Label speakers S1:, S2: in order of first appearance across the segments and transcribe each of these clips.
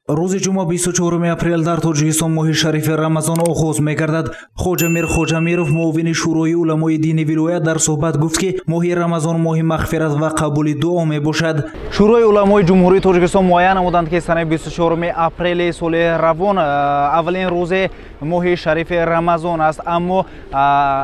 S1: روز جمعه 24 اپریل در تاجیکستان ماه شریف رمضان آغاز می‌گردد. خواجه میر خواجه‌میرов معاون شورای علمای دینی ولایت در صحبت گفت که ماه رمضان ماه مغفرت و قبول دعا میباشد. شورای علمای جمهوری تاجیکستان معین نمودند که سال 24 اپریل سال روان اولین روز ماه شریف رمضان است، اما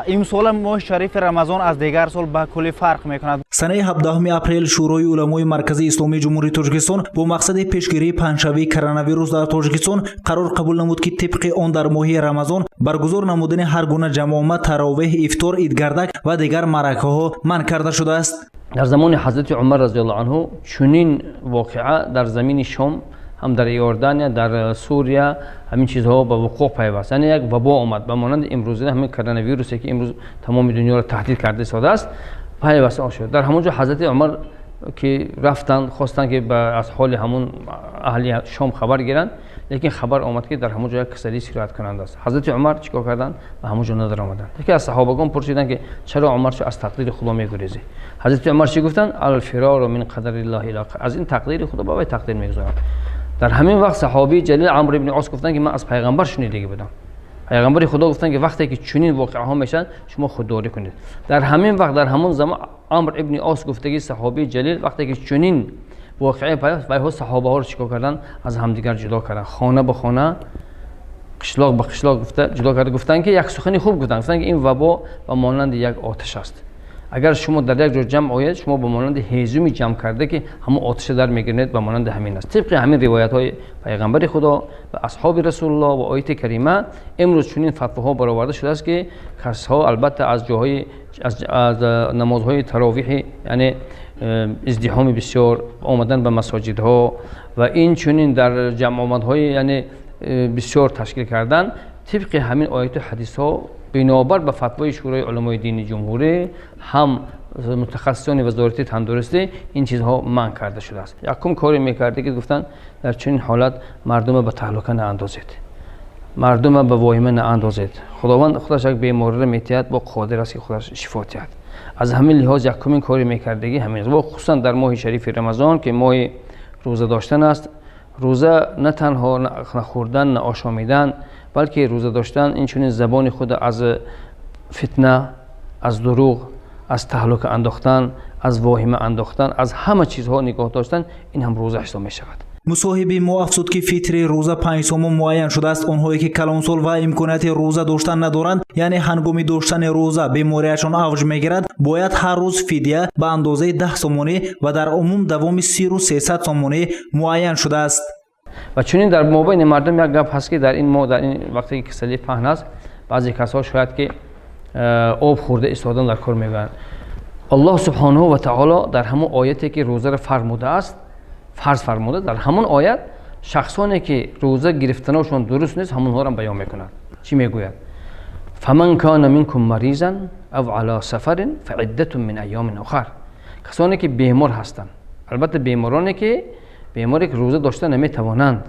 S1: امسال ماه شریف رمضان از دیگر سال به کلی فرق می‌کند. سال 17 اپریل شورای علمای مرکزی اسلامی جمهوری تاجیکستان با مقصد پیشگیری پنجشنبه کرونا در تاجیکستان قرار قبول نمود که طبق آن در ماه رمضان برگزار نمودن هر گونه جماعت، تراویح، افطار، عیدگردک و دیگر مراسم‌ها منع کرده شده است.
S2: در زمان حضرت عمر رضی الله عنه چنین واقعه در زمین شام هم در یوردانیا در سوریه همین چیزها به وقوع پیوست. یعنی یک وبا اومد به مانند امروزه همین کرونا ویروسی که امروز تمام دنیا را تهدید کرده ساده است پیوسته شد. در همونجا حضرت عمر که رفتن خواستن که از حال همون اهلی شام خبر گیرن، لیکن خبر آمد که در همونجا یک کسری سیرت کننده است. حضرت عمر چیکار کردن؟ به همونجا نظر آمدن. یکی از صحابگان پرسیدن که چرا عمر از تقدیر خدا میگریزی؟ حضرت عمر چی گفتن؟ الفرار من قدر الله الی، از این تقدیر خدا به تقدیر میگذارم. در همین وقت صحابی جلیل عمرو ابن عاص گفتن که من از پیغمبر شنیده بودم. پیغمبر خدا گفتن که وقتی که چنین واقعه ها میشن شما خودداری کنید. در همین وقت در همون زمان عمرو ابن عاص گفته که صحابی جلیل وقتی که چنین واقعه پیدا شد صحابه ها رو چیکار کردن؟ از همدیگر جدا کردن، خانه به خانه، قشلاق به قشلاق جدا کردن. گفتن که یک سخنی خوب گفتن که این وبا به مانند یک آتش است. اگر شما در یک جور جمع آید شما به مانند هیزمی جمع کرده که همون آتش در میگیرید، به مانند همین است. طبق همین روایت های پیغمبر خدا و اصحاب رسول الله و آیات کریمه امروز چنین فتواها برآورده شده است که کسها البته از جاهای از نمازهای تراویح، یعنی ازدحام بسیار آمدن به مساجدها و این چنین در جمع آمدهای یعنی بسیار تشکیل کردن، طبق همین آیات و حدیث ها بنابر به فتوای شورای علمای دینی جمهوری هم متخصصان وزارت تندرستی این چیزها منع کرده شده است. یکم کاری میکرده که گفتن در چنین حالت مردم به تهلکه ناندازید، مردم به واهمه ناندازید. خداوند خودش یک بیماری را میتید با قادر است که خودش شفا دهد. از همین لحاظ یکم کاری میکردگی همین است. و خصوصا در ماه شریف رمضان که ماه روزه داشتن است، روزه نه تنها نخوردن نه آشامیدن، بلکه روزه داشتن این چنین زبان خود از فتنه، از دروغ، از تهلکه انداختن، از واهمه انداختن، از همه چیزها نگاه داشتن، این هم روزه حساب می شود.
S1: مصاحب ما افزود که فطر روزه 5 سوم معین شده است. آنهایی که کلانسال و امکانات روزه داشتن ندارند، یعنی هنگام داشتن روزه بیماریشان اوج میگیرد، باید هر روز فدیه به اندازه 10 سومانی و در عموم دوام 30 روز 300 سومانی معین شده است.
S2: و چنین در مابین مردم یک گپ هست که در این وقتی که کسلی پهن است، بعضی کسا شاید که آب خورده ایستادن در کار میگن. الله سبحانه و تعالی در همون آیتی که روزه را فرموده است، فرض فرموده، در همون آیت شخصانی که روزه گرفتنشون درست نیست همونها را بیان میکنند. چی میگوید؟ فمن کان منکم مریضا او علی سفر فعده من ایام اخر. کسانی که بیمار هستند، البته بیمارانی که روزه داشته نمیتوانند،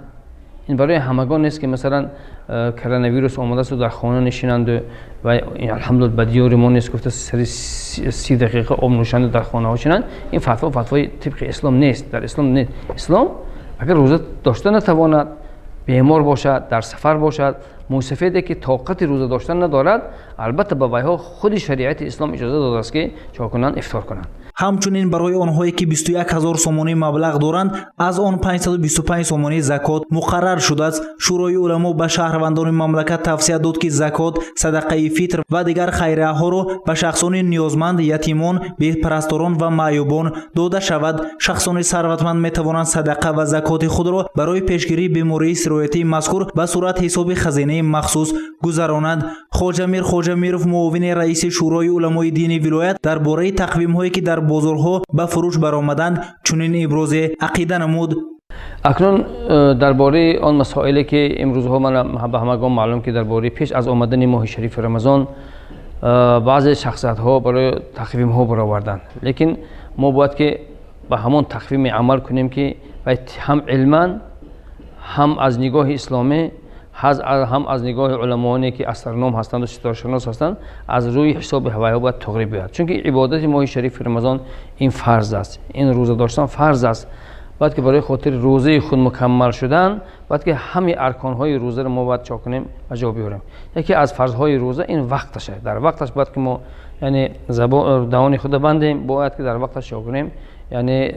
S2: این برای همگان نیست که مثلا کرونا ویروس آمده است و در خانه نشینند و الحمدلله بدیار ما نیست گفته سری 30 دقیقه آب نوشنده در خانه ها شینند. این فتوای طبق اسلام نیست. در اسلام نیست. اسلام اگر روزه داشته نتواند، بیمار باشد، در سفر باشد، مسافری که طاقت روزه داشتن ندارد، البته به ویها خود شریعت اسلام اجازه داده است که چا کنند؟ افطار کنند.
S1: همچنین برای آنهایی که 21000 سومانی مبلغ دارند، از آن 525 سومانی زکات مقرر شده است. شورای علما به شهروندان مملکت توصیه داد که زکات، صدقه فطر و دیگر خیریه ها را به شخصان نیازمند، یتیمان، بهپرستاران و معیوبان داده شود. شخصان ثروتمند می توانند صدقه و زکات خود را برای پیشگیری بیماری سرایتی مذکور به صورت حساب خزینه مخصوص گذرانند. خواجه میر خواجه‌میرov معاون رئیس شورای علمای دینی ولایت درباره تقویم هایی که در بازارها به فروش برآمدند چنین ابراز عقیده نمود.
S2: اکنون درباره آن مسائلی که امروزها من به همگان معلوم که درباره پیش از آمدن ماه شریف رمضان بعضی شخصیت ها برای تقویم ها برآوردند، لیکن ما باید که به همون تقویم عمل کنیم که هم علما، هم از نگاه اسلامی، هم از نگاه علمانی که استرونوم هستند و ستارشناس هستند، از روی حساب هوایی باید تغییر بیاد. چون که عبادت ماه شریف رمضان این فرض است، این روزه داشتن فرض است بعد که برای خاطر روزه خود مکمل شدن بعد که همه ارکان‌های روزه رو ما باید چا کنیم و جا بیاریم. یکی از فرض‌های روزه این وقتشه. در وقتش باید که ما یعنی دهان خود بندیم، باید که در وقتش چا کنیم یعنی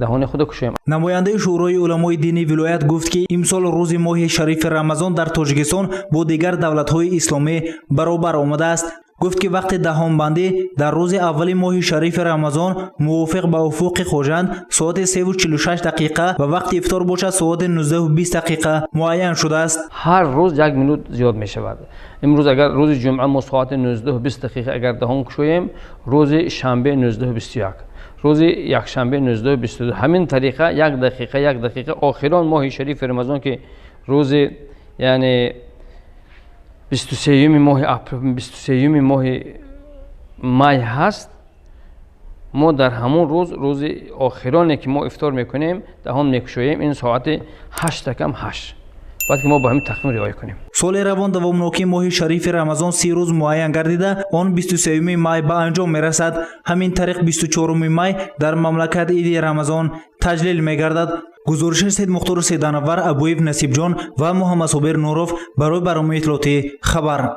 S2: دهان خود کشیم.
S1: نماینده شورای علمای دینی ولایت گفت که امسال روز ماه شریف رمضان در تاجیکستان با دیگر دولت‌های اسلامی برابر آمده است. گفت که وقت دهان بندی در روز اول ماه شریف رمضان موافق به افق خوجند ساعت 3:46 دقیقه و وقت افطار باشد ساعت 19:20 دقیقه معین شده است.
S2: هر روز 1 منوت زیاد می شود. امروز اگر روز جمعه ما ساعت 19:20 دقیقه اگر دهان کشیم، روز شنبه 19:21، روز یک شنبه 19:22. همین طریقه یک دقیقه آخران ماه شریف رمضان که روز یعنی 23 ماه مای هست، ما در همون روز آخرانی که ما افطار میکنیم دهان میکشویم، این ساعت 8 کم 8 باید که ما با همین تقویم رعایت کنیم.
S1: سال روان دوامناکی ماه شریف رمضان 3 روز معین گردیده آن 23 مای به انجام میرسد. همین طریق 24 مای در مملکت عید رمضان تجلیل میگردد. گزارش سید مختار سیدانور، ابویب نصیب جان و محمد صابر نوروف برای برنامه اطلاعاتی خبر.